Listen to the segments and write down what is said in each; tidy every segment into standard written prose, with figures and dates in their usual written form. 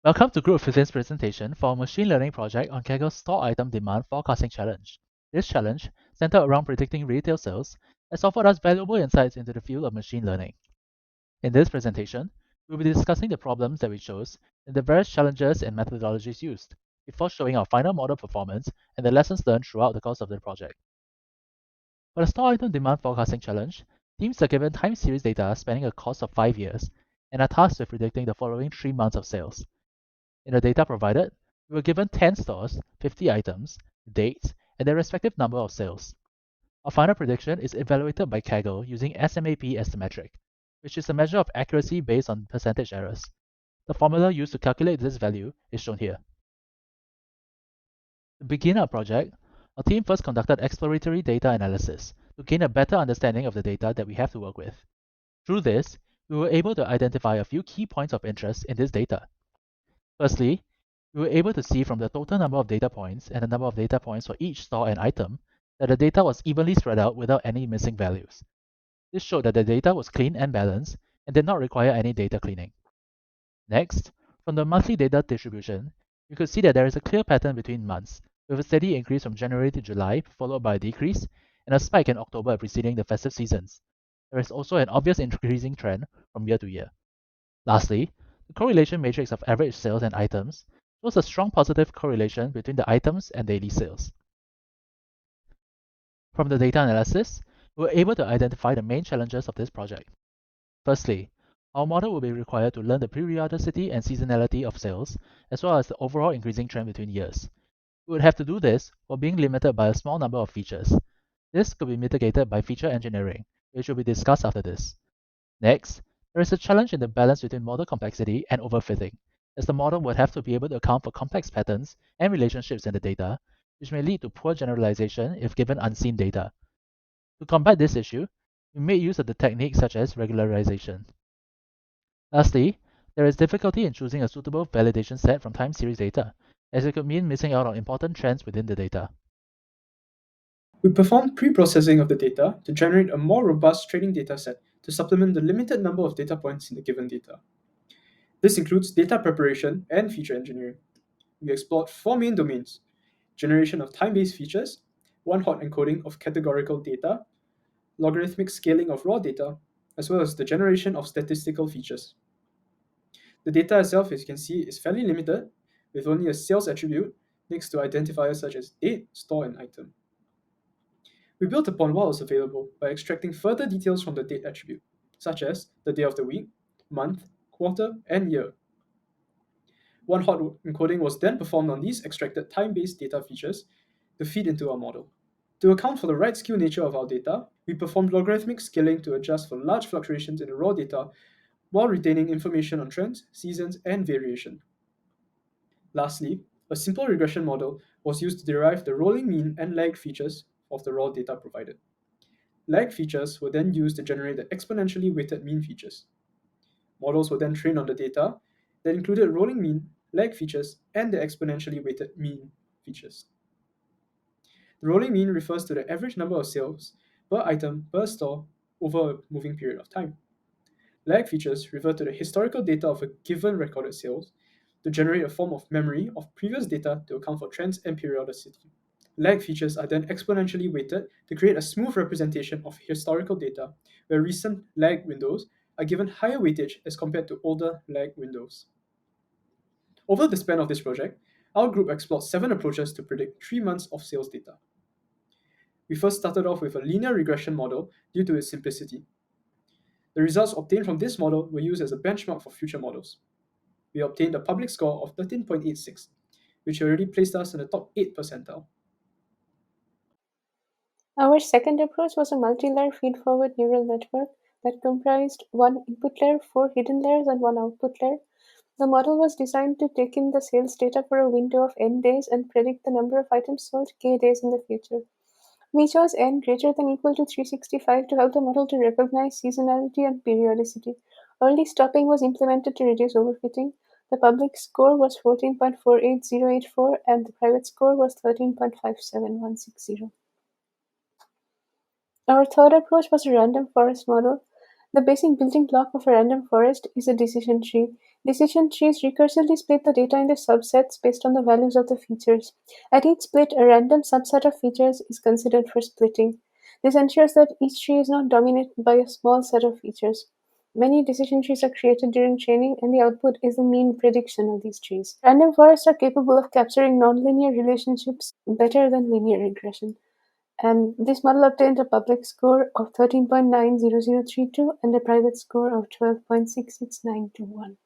Welcome to Group 15's presentation for a machine learning project on Kaggle's store item demand forecasting challenge. This challenge, centered around predicting retail sales, has offered us valuable insights into the field of machine learning. In this presentation, we'll be discussing the problems that we chose and the various challenges and methodologies used, before showing our final model performance and the lessons learned throughout the course of the project. For the store item demand forecasting challenge, teams are given time series data spanning a course of 5 years and are tasked with predicting the following 3 months of sales. In the data provided, we were given 10 stores, 50 items, dates, and their respective number of sales. Our final prediction is evaluated by Kaggle using SMAP as the metric, which is a measure of accuracy based on percentage errors. The formula used to calculate this value is shown here. To begin our project, our team first conducted exploratory data analysis to gain a better understanding of the data that we have to work with. Through this, we were able to identify a few key points of interest in this data. Firstly, we were able to see from the total number of data points and the number of data points for each store and item that the data was evenly spread out without any missing values. This showed that the data was clean and balanced and did not require any data cleaning. Next, from the monthly data distribution, you could see that there is a clear pattern between months, with a steady increase from January to July, followed by a decrease, and a spike in October preceding the festive seasons. There is also an obvious increasing trend from year to year. Lastly, the correlation matrix of average sales and items shows a strong positive correlation between the items and daily sales. From the data analysis, we were able to identify the main challenges of this project. Firstly, our model will be required to learn the periodicity and seasonality of sales, as well as the overall increasing trend between years. We would have to do this while being limited by a small number of features. This could be mitigated by feature engineering, which will be discussed after this. Next, there is a challenge in the balance between model complexity and overfitting, as the model would have to be able to account for complex patterns and relationships in the data, which may lead to poor generalization if given unseen data. To combat this issue, we made use of the techniques such as regularization. Lastly, there is difficulty in choosing a suitable validation set from time series data, as it could mean missing out on important trends within the data. We performed pre-processing of the data to generate a more robust training dataset to supplement the limited number of data points in the given data. This includes data preparation and feature engineering. We explored 4 main domains: generation of time-based features, one-hot encoding of categorical data, logarithmic scaling of raw data, as well as the generation of statistical features. The data itself, as you can see, is fairly limited, with only a sales attribute next to identifiers such as date, store, and item. We built upon what was available by extracting further details from the date attribute, such as the day of the week, month, quarter, and year. One hot encoding was then performed on these extracted time-based data features to feed into our model. To account for the right skew nature of our data, we performed logarithmic scaling to adjust for large fluctuations in the raw data while retaining information on trends, seasons, and variation. Lastly, a simple regression model was used to derive the rolling mean and lag features of the raw data provided. Lag features were then used to generate the exponentially weighted mean features. Models were then trained on the data that included rolling mean, lag features, and the exponentially weighted mean features. The rolling mean refers to the average number of sales per item per store over a moving period of time. Lag features refer to the historical data of a given recorded sales to generate a form of memory of previous data to account for trends and periodicity. Lag features are then exponentially weighted to create a smooth representation of historical data, where recent lag windows are given higher weightage as compared to older lag windows. Over the span of this project, our group explored 7 approaches to predict 3 months of sales data. We first started off with a linear regression model due to its simplicity. The results obtained from this model were used as a benchmark for future models. We obtained a public score of 13.86, which already placed us in the top 8 percentile. Our second approach was a multi-layer feed-forward neural network that comprised 1 input layer, 4 hidden layers, and 1 output layer. The model was designed to take in the sales data for a window of n days and predict the number of items sold k days in the future. We chose n greater than equal to 365 to help the model to recognize seasonality and periodicity. Early stopping was implemented to reduce overfitting. The public score was 14.48084 and the private score was 13.57160. Our third approach was a random forest model. The basic building block of a random forest is a decision tree. Decision trees recursively split the data into subsets based on the values of the features. At each split, a random subset of features is considered for splitting. This ensures that each tree is not dominated by a small set of features. Many decision trees are created during training, and the output is the mean prediction of these trees. Random forests are capable of capturing nonlinear relationships better than linear regression. And this model obtained a public score of 13.90032 and a private score of 12.66921.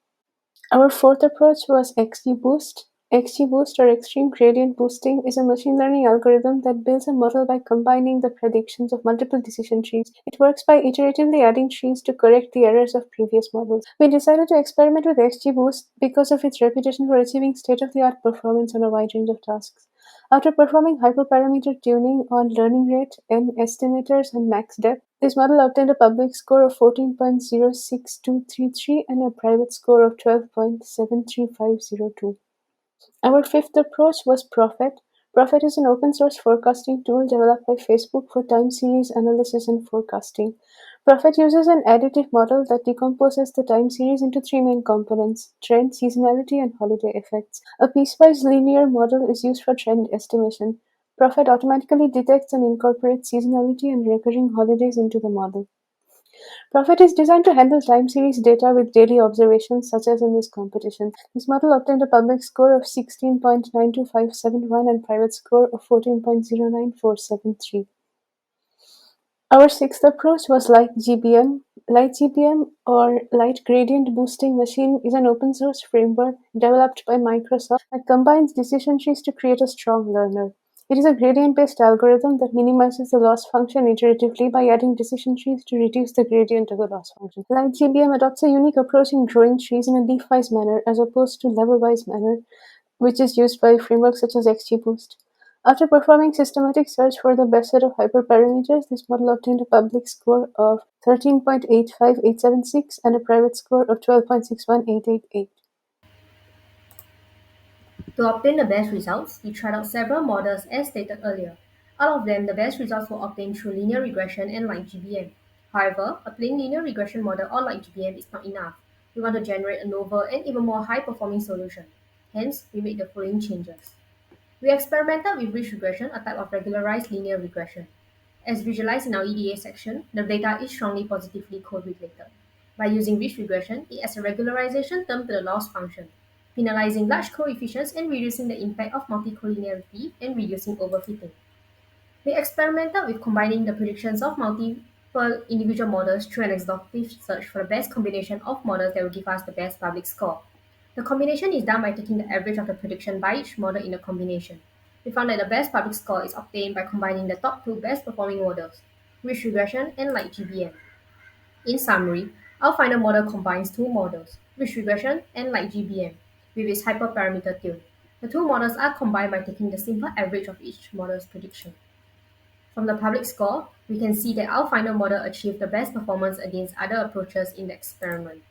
Our fourth approach was XGBoost. XGBoost, or Extreme Gradient Boosting, is a machine learning algorithm that builds a model by combining the predictions of multiple decision trees. It works by iteratively adding trees to correct the errors of previous models. We decided to experiment with XGBoost because of its reputation for achieving state-of-the-art performance on a wide range of tasks. After performing hyperparameter tuning on learning rate, N estimators, and max depth, this model obtained a public score of 14.06233 and a private score of 12.73502. Our fifth approach was Prophet. Prophet is an open source forecasting tool developed by Facebook for time series analysis and forecasting. Prophet uses an additive model that decomposes the time series into three main components: trend, seasonality, and holiday effects. A piecewise linear model is used for trend estimation. Prophet automatically detects and incorporates seasonality and recurring holidays into the model. Prophet is designed to handle time series data with daily observations, such as in this competition. This model obtained a public score of 16.92571 and private score of 14.09473. Our sixth approach was LightGBM. LightGBM, or Light Gradient Boosting Machine, is an open source framework developed by Microsoft that combines decision trees to create a strong learner. It is a gradient-based algorithm that minimizes the loss function iteratively by adding decision trees to reduce the gradient of the loss function. LightGBM adopts a unique approach in growing trees in a leaf-wise manner as opposed to level-wise manner, which is used by frameworks such as XGBoost. After performing systematic search for the best set of hyperparameters, this model obtained a public score of 13.85876 and a private score of 12.61888. To obtain the best results, we tried out several models as stated earlier. Out of them, the best results were obtained through linear regression and LightGBM. However, a plain linear regression model or LightGBM is not enough. We want to generate a novel and even more high-performing solution. Hence, we made the following changes. We experimented with ridge regression, a type of regularized linear regression. As visualized in our EDA section, the data is strongly positively correlated. By using ridge regression, it adds a regularization term to the loss function, penalizing large coefficients and reducing the impact of multicollinearity and reducing overfitting. We experimented with combining the predictions of multiple individual models through an exhaustive search for the best combination of models that will give us the best public score. The combination is done by taking the average of the prediction by each model in the combination. We found that the best public score is obtained by combining the top two best performing models, ridge regression and LightGBM. In summary, our final model combines two models, ridge regression and LightGBM, with its hyperparameter tune. The two models are combined by taking the simple average of each model's prediction. From the public score, we can see that our final model achieved the best performance against other approaches in the experiment.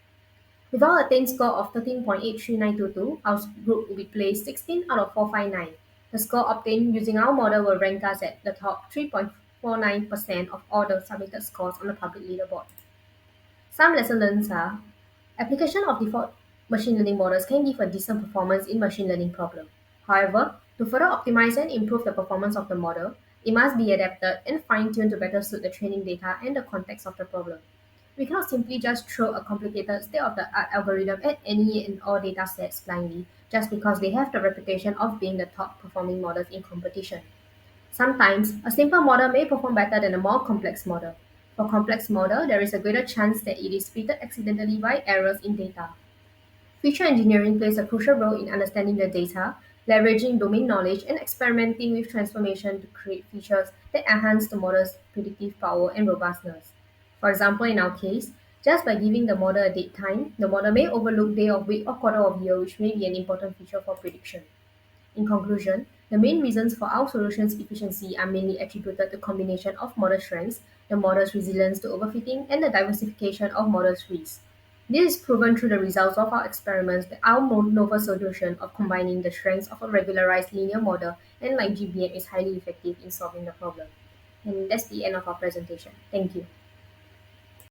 With our attained score of 13.83922, our group will be placed 16 out of 459. The score obtained using our model will rank us at the top 3.49% of all the submitted scores on the public leaderboard. Some lesson learned are: application of default machine learning models can give a decent performance in machine learning problems. However, to further optimize and improve the performance of the model, it must be adapted and fine-tuned to better suit the training data and the context of the problem. We cannot simply just throw a complicated state-of-the-art algorithm at any and all datasets blindly just because they have the reputation of being the top performing models in competition. Sometimes, a simple model may perform better than a more complex model. For a complex model, there is a greater chance that it is fitted accidentally by errors in data. Feature engineering plays a crucial role in understanding the data, leveraging domain knowledge, and experimenting with transformation to create features that enhance the model's predictive power and robustness. For example, in our case, just by giving the model a date time, the model may overlook day of week or quarter of year, which may be an important feature for prediction. In conclusion, the main reasons for our solution's efficiency are mainly attributed to a combination of model strengths, the model's resilience to overfitting, and the diversification of model's risks. This is proven through the results of our experiments that our novel solution of combining the strengths of a regularized linear model and like GBM is highly effective in solving the problem. And that's the end of our presentation. Thank you.